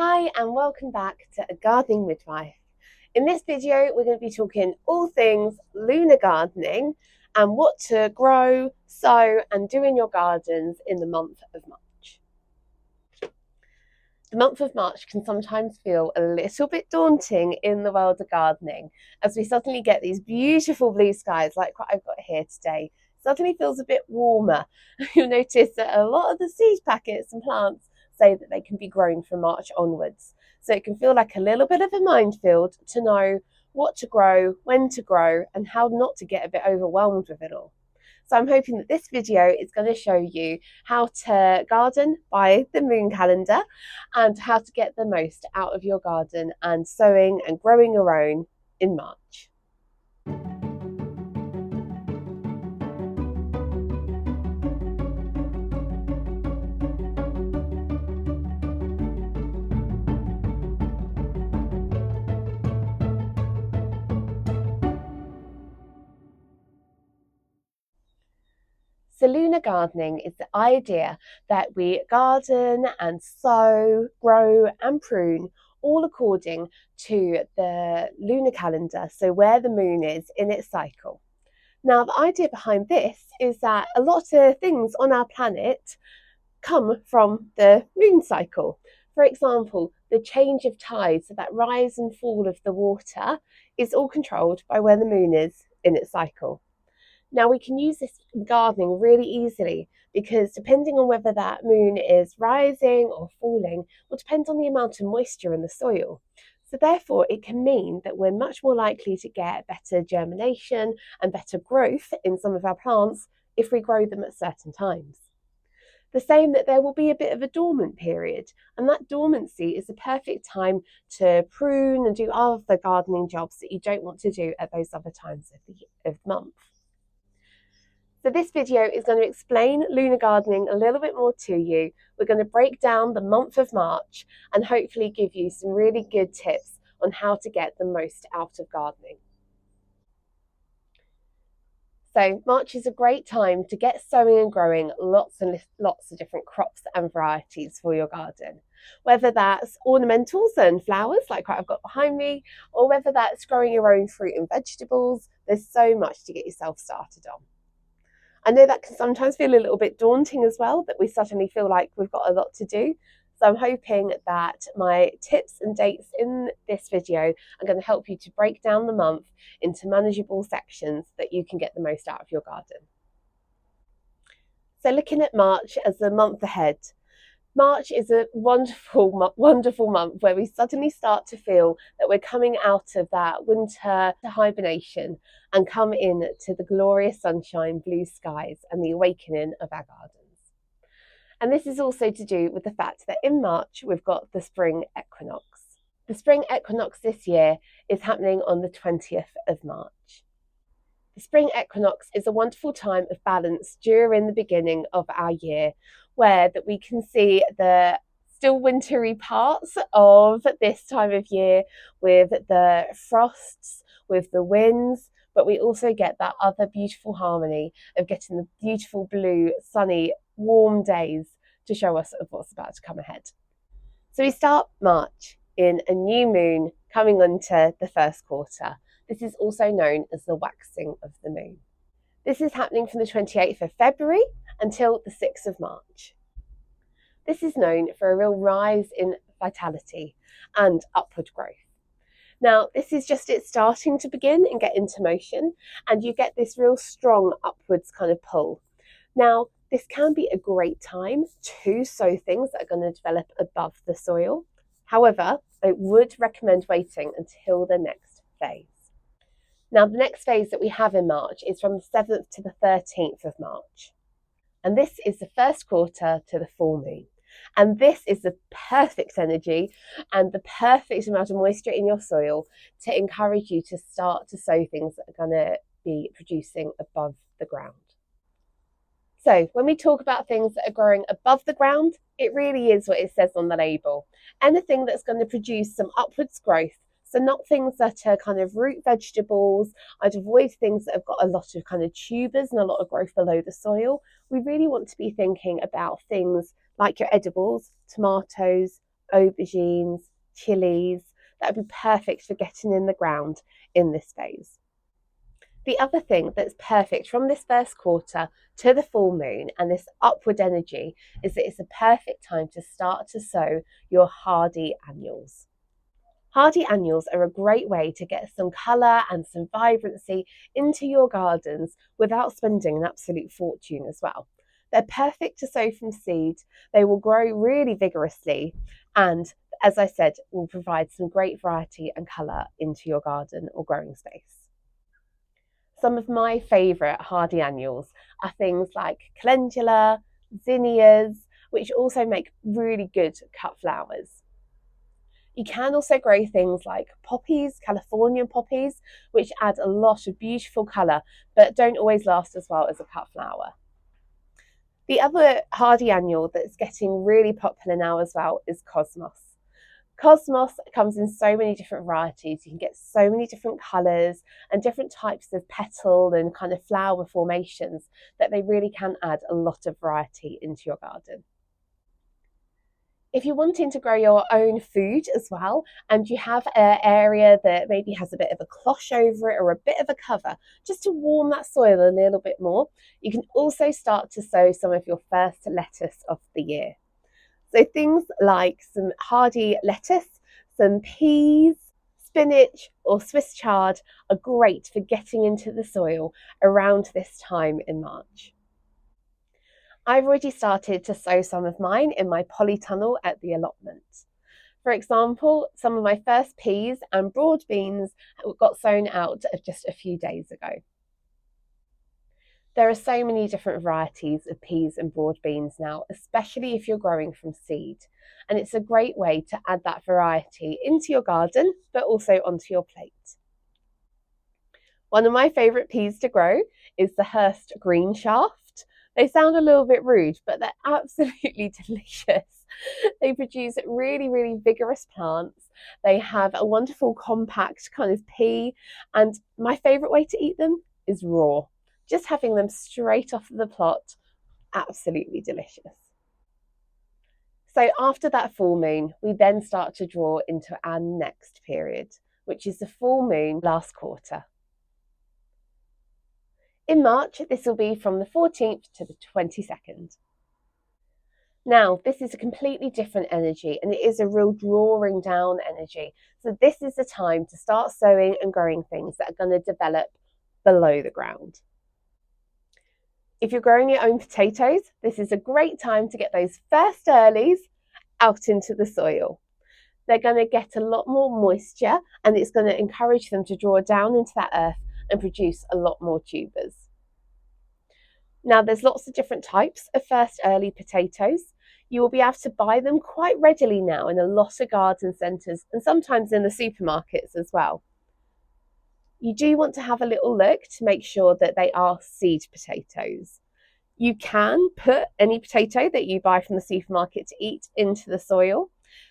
Hi and welcome back to A Gardening Midwife. In this video we're going to be talking all things lunar gardening and what to grow, sow and do in your gardens in the month of March. The month of March can sometimes feel a little bit daunting in the world of gardening as we suddenly get these beautiful blue skies like what I've got here today. Suddenly feels a bit warmer. You'll notice that a lot of the seed packets and plants say that they can be grown from March onwards. So it can feel like a little bit of a minefield to know what to grow, when to grow, and how not to get a bit overwhelmed with it all. So I'm hoping that this video is going to show you how to garden by the moon calendar and how to get the most out of your garden and sowing and growing your own in March. So lunar gardening is the idea that we garden and sow, grow and prune all according to the lunar calendar, so where the moon is in its cycle. Now the idea behind this is that a lot of things on our planet come from the moon cycle. For example, the change of tides, so that rise and fall of the water, is all controlled by where the moon is in its cycle. Now we can use this in gardening really easily because depending on whether that moon is rising or falling will depend on the amount of moisture in the soil. So therefore it can mean that we're much more likely to get better germination and better growth in some of our plants if we grow them at certain times. The same that there will be a bit of a dormant period, and that dormancy is the perfect time to prune and do other gardening jobs that you don't want to do at those other times of the month. So this video is going to explain lunar gardening a little bit more to you. We're going to break down the month of March and hopefully give you some really good tips on how to get the most out of gardening. So March is a great time to get sowing and growing lots and lots of different crops and varieties for your garden. Whether that's ornamentals and flowers like what I've got behind me, or whether that's growing your own fruit and vegetables, there's so much to get yourself started on. I know that can sometimes feel a little bit daunting as well, that we suddenly feel like we've got a lot to do. So I'm hoping that my tips and dates in this video are going to help you to break down the month into manageable sections that you can get the most out of your garden. So looking at March as the month ahead, March is a wonderful, wonderful month where we suddenly start to feel that we're coming out of that winter hibernation and come in to the glorious sunshine, blue skies and the awakening of our gardens. And this is also to do with the fact that in March we've got the spring equinox. The spring equinox this year is happening on the 20th of March. The spring equinox is a wonderful time of balance during the beginning of our year, where that we can see the still wintry parts of this time of year with the frosts, with the winds, but we also get that other beautiful harmony of getting the beautiful blue, sunny, warm days to show us of what's about to come ahead. So we start March in a new moon coming onto the first quarter. This is also known as the waxing of the moon. This is happening from the 28th of February until the 6th of March. This is known for a real rise in vitality and upward growth. Now, this is just it starting to begin and get into motion, and you get this real strong upwards kind of pull. Now, this can be a great time to sow things that are going to develop above the soil. However, I would recommend waiting until the next phase. Now, the next phase that we have in March is from the 7th to the 13th of March. And this is the first quarter to the full moon. And this is the perfect energy and the perfect amount of moisture in your soil to encourage you to start to sow things that are going to be producing above the ground. So when we talk about things that are growing above the ground, it really is what it says on the label. Anything that's going to produce some upwards growth. So not things that are kind of root vegetables. I'd avoid things that have got a lot of kind of tubers and a lot of growth below the soil. We really want to be thinking about things like your edibles, tomatoes, aubergines, chilies. That would be perfect for getting in the ground in this phase. The other thing that's perfect from this first quarter to the full moon and this upward energy is that it's a perfect time to start to sow your hardy annuals. Hardy annuals are a great way to get some colour and some vibrancy into your gardens without spending an absolute fortune as well. They're perfect to sow from seed. They will grow really vigorously and, as I said, will provide some great variety and colour into your garden or growing space. Some of my favourite hardy annuals are things like calendula, zinnias, which also make really good cut flowers. You can also grow things like poppies, Californian poppies, which add a lot of beautiful colour, but don't always last as well as a cut flower. The other hardy annual that's getting really popular now as well is Cosmos. Cosmos comes in so many different varieties. You can get so many different colours and different types of petal and kind of flower formations that they really can add a lot of variety into your garden. If you're wanting to grow your own food as well, and you have an area that maybe has a bit of a cloche over it or a bit of a cover, just to warm that soil a little bit more, you can also start to sow some of your first lettuce of the year. So things like some hardy lettuce, some peas, spinach or Swiss chard are great for getting into the soil around this time in March. I've already started to sow some of mine in my polytunnel at the allotment. For example, some of my first peas and broad beans got sown out of just a few days ago. There are so many different varieties of peas and broad beans now, especially if you're growing from seed. And it's a great way to add that variety into your garden, but also onto your plate. One of my favourite peas to grow is the Hurst green shaft. They sound a little bit rude, but they're absolutely delicious. They produce really, really vigorous plants. They have a wonderful compact kind of pea. And my favourite way to eat them is raw. Just having them straight off the plot, absolutely delicious. So after that full moon, we then start to draw into our next period, which is the full moon last quarter. In March, this will be from the 14th to the 22nd. Now, this is a completely different energy and it is a real drawing down energy. So this is the time to start sowing and growing things that are going to develop below the ground. If you're growing your own potatoes, this is a great time to get those first earlies out into the soil. They're going to get a lot more moisture and it's going to encourage them to draw down into that earth and produce a lot more tubers. Now, there's lots of different types of first early potatoes. You will be able to buy them quite readily now in a lot of garden centres and sometimes in the supermarkets as well. You do want to have a little look to make sure that they are seed potatoes. You can put any potato that you buy from the supermarket to eat into the soil.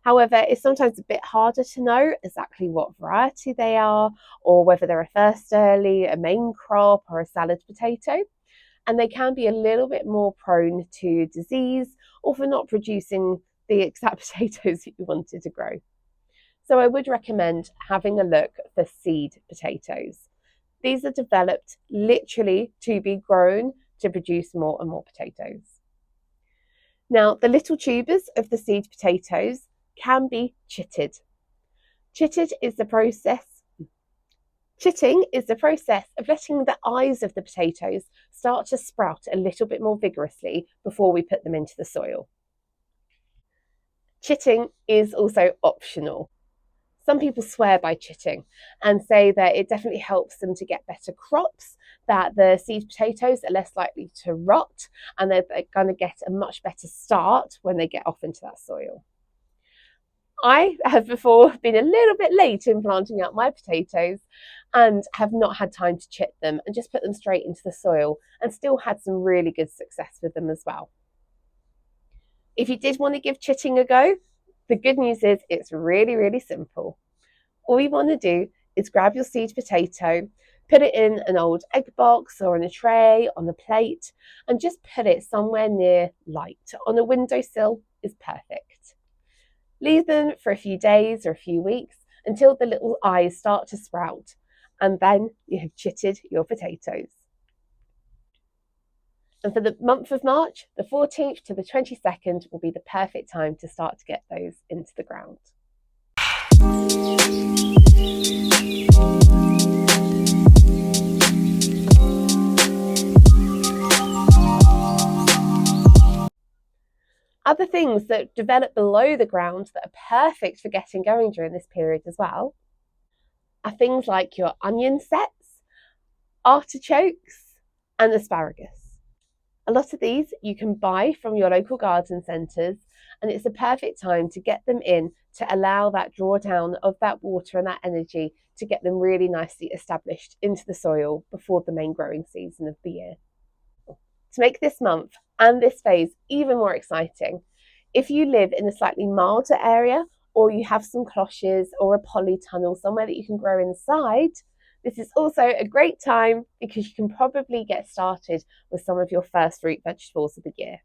However, it's sometimes a bit harder to know exactly what variety they are or whether they're a first early, a main crop or a salad potato. And they can be a little bit more prone to disease or for not producing the exact potatoes that you wanted to grow. So I would recommend having a look for seed potatoes. These are developed literally to be grown to produce more and more potatoes. Now, the little tubers of the seed potatoes can be chitted. Chitting is the process of letting the eyes of the potatoes start to sprout a little bit more vigorously before we put them into the soil. Chitting is also optional. Some people swear by chitting and say that it definitely helps them to get better crops, that the seed potatoes are less likely to rot and they're going to get a much better start when they get off into that soil. I have before been a little bit late in planting out my potatoes and have not had time to chit them and just put them straight into the soil and still had some really good success with them as well. If you did want to give chitting a go, the good news is it's really, really simple. All you want to do is grab your seed potato, put it in an old egg box or in a tray, on a plate, and just put it somewhere near light. On a windowsill is perfect. Leave them for a few days or a few weeks until the little eyes start to sprout, and then you have chitted your potatoes. And for the month of March, the 14th to the 22nd will be the perfect time to start to get those into the ground. Other things that develop below the ground that are perfect for getting going during this period as well are things like your onion sets, artichokes, and asparagus. A lot of these you can buy from your local garden centres, and it's a perfect time to get them in to allow that drawdown of that water and that energy to get them really nicely established into the soil before the main growing season of the year. To make this month and this phase even more exciting, if you live in a slightly milder area or you have some cloches or a polytunnel somewhere that you can grow inside, this is also a great time because you can probably get started with some of your first root vegetables of the year.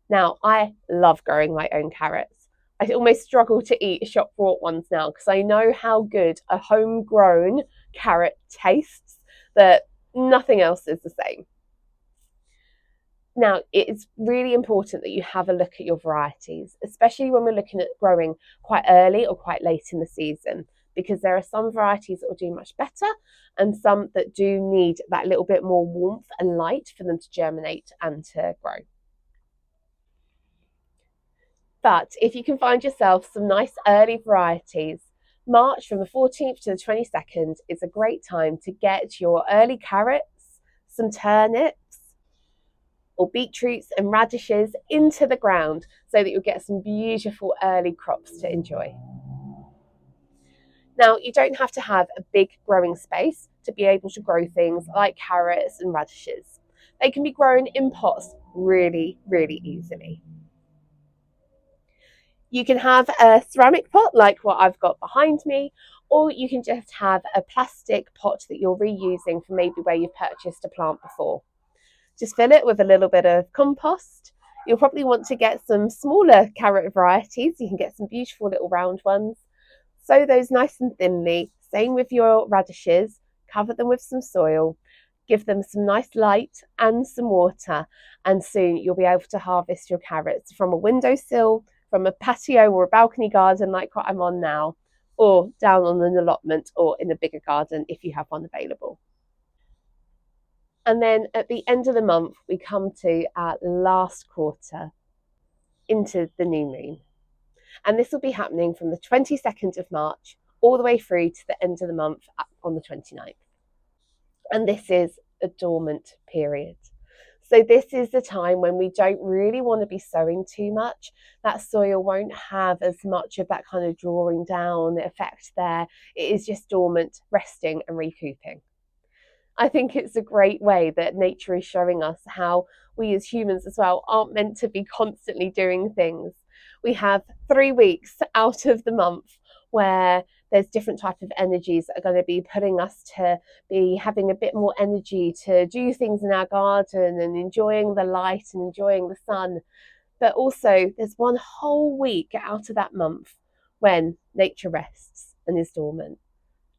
Now, I love growing my own carrots. I almost struggle to eat shop bought ones now because I know how good a homegrown carrot tastes, that nothing else is the same. Now, it's really important that you have a look at your varieties, especially when we're looking at growing quite early or quite late in the season, because there are some varieties that will do much better and some that do need that little bit more warmth and light for them to germinate and to grow. But if you can find yourself some nice early varieties, March from the 14th to the 22nd is a great time to get your early carrots, some turnips, or beetroots and radishes into the ground so that you'll get some beautiful early crops to enjoy. Now, you don't have to have a big growing space to be able to grow things like carrots and radishes. They can be grown in pots really, really easily. You can have a ceramic pot like what I've got behind me, or you can just have a plastic pot that you're reusing from maybe where you've purchased a plant before. Just fill it with a little bit of compost. You'll probably want to get some smaller carrot varieties. You can get some beautiful little round ones. Sow those nice and thinly. Same with your radishes. Cover them with some soil. Give them some nice light and some water. And soon you'll be able to harvest your carrots from a windowsill, from a patio or a balcony garden like what I'm on now, or down on an allotment or in a bigger garden if you have one available. And then at the end of the month, we come to our last quarter into the new moon. And this will be happening from the 22nd of March all the way through to the end of the month on the 29th. And this is a dormant period. So this is the time when we don't really want to be sowing too much. That soil won't have as much of that kind of drawing down effect there. It is just dormant, resting and recouping. I think it's a great way that nature is showing us how we as humans as well aren't meant to be constantly doing things. We have 3 weeks out of the month where there's different types of energies that are going to be putting us to be having a bit more energy to do things in our garden and enjoying the light and enjoying the sun. But also there's one whole week out of that month when nature rests and is dormant.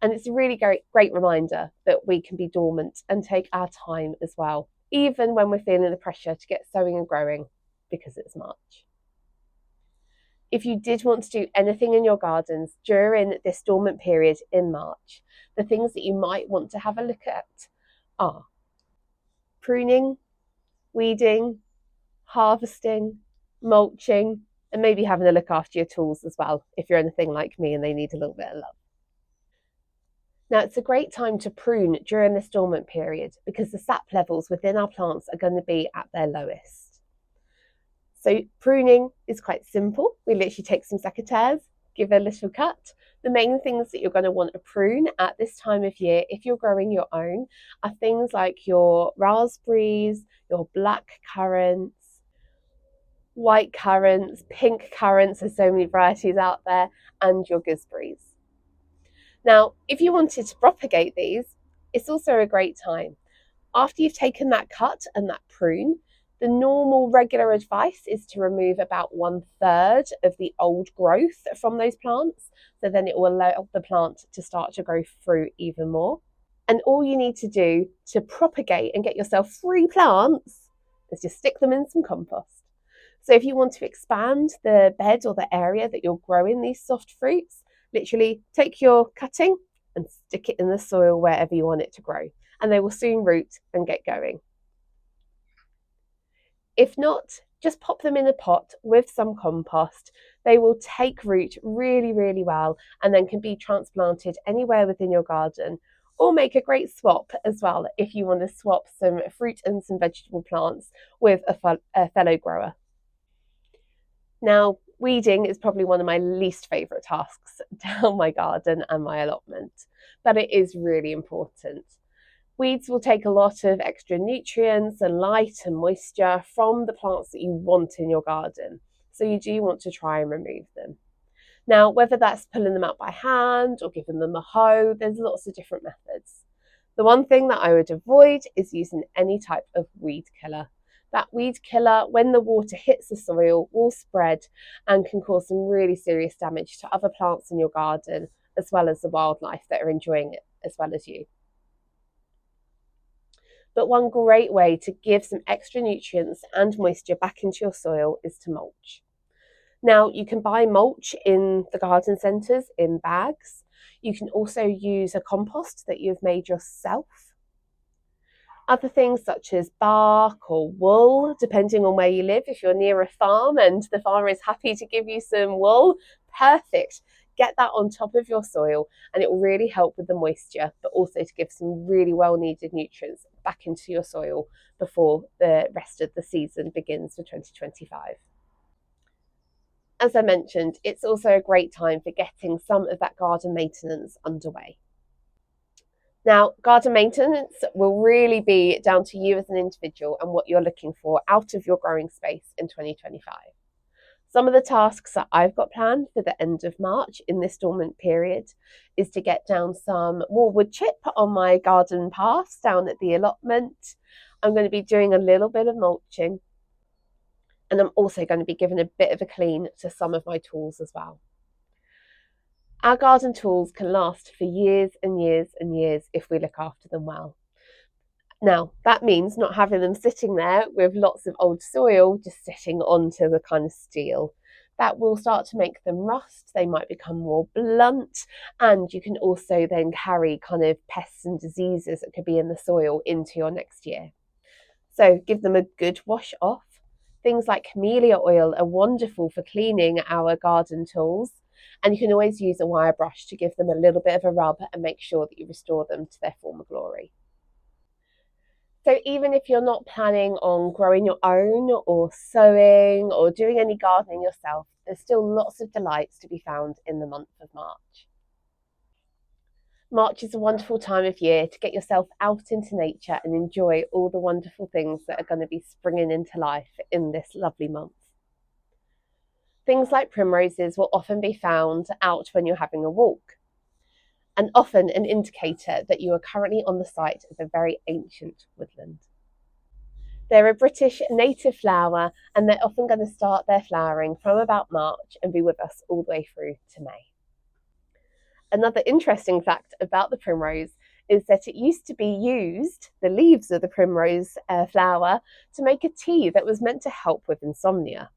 And it's a really great reminder that we can be dormant and take our time as well, even when we're feeling the pressure to get sowing and growing because it's March. If you did want to do anything in your gardens during this dormant period in March, the things that you might want to have a look at are pruning, weeding, harvesting, mulching, and maybe having a look after your tools as well if you're anything like me and they need a little bit of love. Now, it's a great time to prune during this dormant period because the sap levels within our plants are going to be at their lowest. So pruning is quite simple. We literally take some secateurs, give a little cut. The main things that you're going to want to prune at this time of year, if you're growing your own, are things like your raspberries, your black currants, white currants, pink currants, there's so many varieties out there, and your gooseberries. Now, if you wanted to propagate these, it's also a great time. After you've taken that cut and that prune, The normal regular advice is to remove about 1/3 of the old growth from those plants, so then it will allow the plant to start to grow through even more. And all you need to do to propagate and get yourself 3 plants is just stick them in some compost. So if you want to expand the bed or the area that you're growing these soft fruits, literally take your cutting and stick it in the soil wherever you want it to grow, and they will soon root and get going. If not, just pop them in a pot with some compost. They will take root really, really well and then can be transplanted anywhere within your garden, or make a great swap as well if you want to swap some fruit and some vegetable plants with a fellow grower. Now, weeding is probably one of my least favourite tasks down my garden and my allotment, but it is really important. Weeds will take a lot of extra nutrients and light and moisture from the plants that you want in your garden, so you do want to try and remove them. Now, whether that's pulling them out by hand or giving them a hoe, there's lots of different methods. The one thing that I would avoid is using any type of weed killer. That weed killer, when the water hits the soil, will spread and can cause some really serious damage to other plants in your garden, as well as the wildlife that are enjoying it as well as you. But one great way to give some extra nutrients and moisture back into your soil is to mulch. Now, you can buy mulch in the garden centres in bags. You can also use a compost that you've made yourself. Other things such as bark or wool, depending on where you live. If you're near a farm and the farmer is happy to give you some wool, perfect. Get that on top of your soil and it will really help with the moisture, but also to give some really well needed nutrients back into your soil before the rest of the season begins for 2025. As I mentioned, it's also a great time for getting some of that garden maintenance underway. Now, garden maintenance will really be down to you as an individual and what you're looking for out of your growing space in 2025. Some of the tasks that I've got planned for the end of March in this dormant period is to get down some more wood chip on my garden paths down at the allotment. I'm going to be doing a little bit of mulching, and I'm also going to be giving a bit of a clean to some of my tools as well. Our garden tools can last for years and years and years if we look after them well. Now, that means not having them sitting there with lots of old soil just sitting onto the kind of steel. That will start to make them rust, they might become more blunt, and you can also then carry kind of pests and diseases that could be in the soil into your next year. So give them a good wash off. Things like camellia oil are wonderful for cleaning our garden tools, and you can always use a wire brush to give them a little bit of a rub and make sure that you restore them to their former glory. So even if you're not planning on growing your own or sowing or doing any gardening yourself, there's still lots of delights to be found in the month of March. March is a wonderful time of year to get yourself out into nature and enjoy all the wonderful things that are going to be springing into life in this lovely month. Things like primroses will often be found out when you're having a walk, and often an indicator that you are currently on the site of a very ancient woodland. They're a British native flower, and they're often going to start their flowering from about March and be with us all the way through to May. Another interesting fact about the primrose is that it used to be used, the leaves of the primrose flower, to make a tea that was meant to help with insomnia.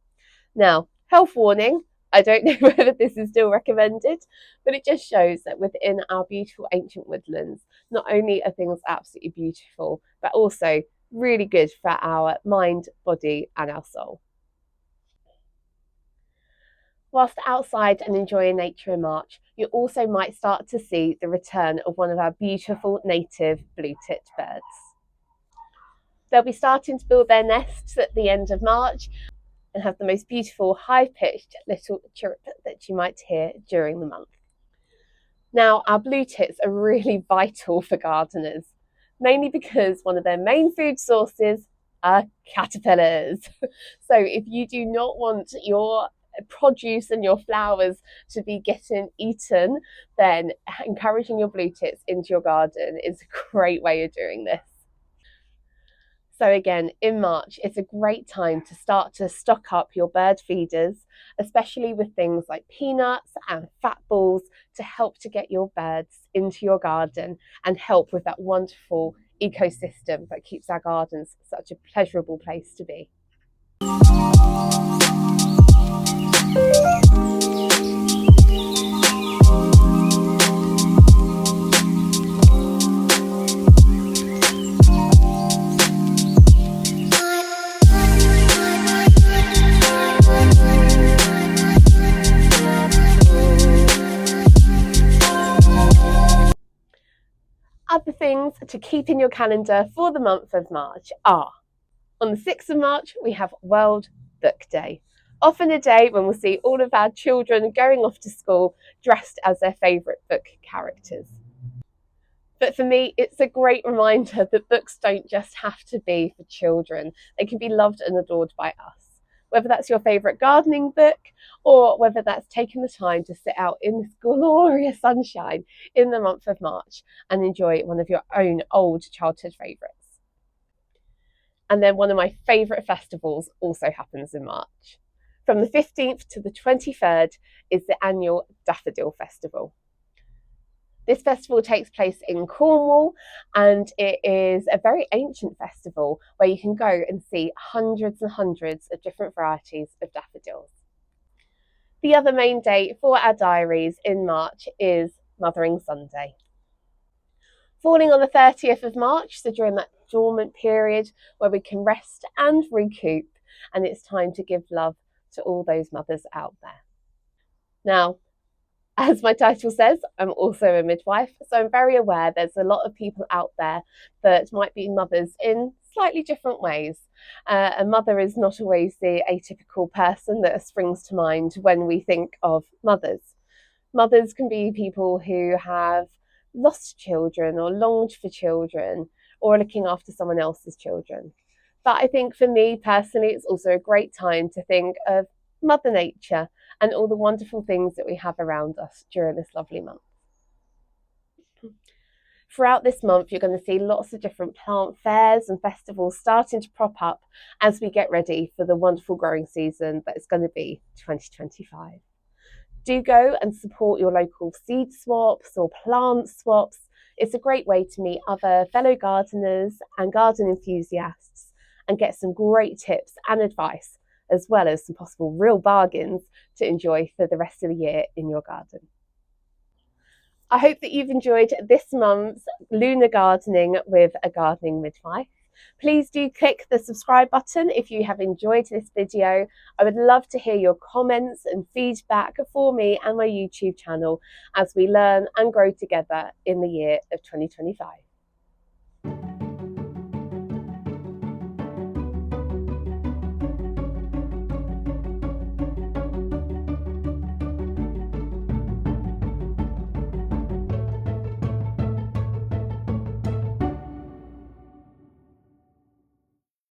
Now, health warning, I don't know whether this is still recommended, but it just shows that within our beautiful ancient woodlands, not only are things absolutely beautiful, but also really good for our mind, body, and our soul. Whilst outside and enjoying nature in March, you also might start to see the return of one of our beautiful native blue-tipped birds. They'll be starting to build their nests at the end of March and have the most beautiful high-pitched little chirp that you might hear during the month. Now, our blue tits are really vital for gardeners, mainly because one of their main food sources are caterpillars. So if you do not want your produce and your flowers to be getting eaten, then encouraging your blue tits into your garden is a great way of doing this. So again, in March, it's a great time to start to stock up your bird feeders, especially with things like peanuts and fat balls to help to get your birds into your garden and help with that wonderful ecosystem that keeps our gardens such a pleasurable place to be. Other things to keep in your calendar for the month of March are, on the 6th of March, we have World Book Day. Often a day when we'll see all of our children going off to school dressed as their favourite book characters. But for me, it's a great reminder that books don't just have to be for children. They can be loved and adored by us. Whether that's your favourite gardening book or whether that's taking the time to sit out in this glorious sunshine in the month of March and enjoy one of your own old childhood favourites. And then one of my favourite festivals also happens in March. From the 15th to the 23rd is the annual Daffodil Festival. This festival takes place in Cornwall, and it is a very ancient festival where you can go and see hundreds and hundreds of different varieties of daffodils. The other main date for our diaries in March is Mothering Sunday. Falling on the 30th of March, so during that dormant period where we can rest and recoup, and it's time to give love to all those mothers out there. Now, as my title says, I'm also a midwife, so I'm very aware there's a lot of people out there that might be mothers in slightly different ways. A mother is not always the atypical person that springs to mind when we think of mothers. Mothers can be people who have lost children or longed for children or looking after someone else's children. But I think for me personally, it's also a great time to think of Mother Nature and all the wonderful things that we have around us during this lovely month. Throughout this month, you're going to see lots of different plant fairs and festivals starting to prop up as we get ready for the wonderful growing season that is going to be 2025. Do go and support your local seed swaps or plant swaps. It's a great way to meet other fellow gardeners and garden enthusiasts and get some great tips and advice, as well as some possible real bargains to enjoy for the rest of the year in your garden. I hope that you've enjoyed this month's Lunar Gardening with a Gardening Midwife. Please do click the subscribe button if you have enjoyed this video. I would love to hear your comments and feedback for me and my YouTube channel as we learn and grow together in the year of 2025.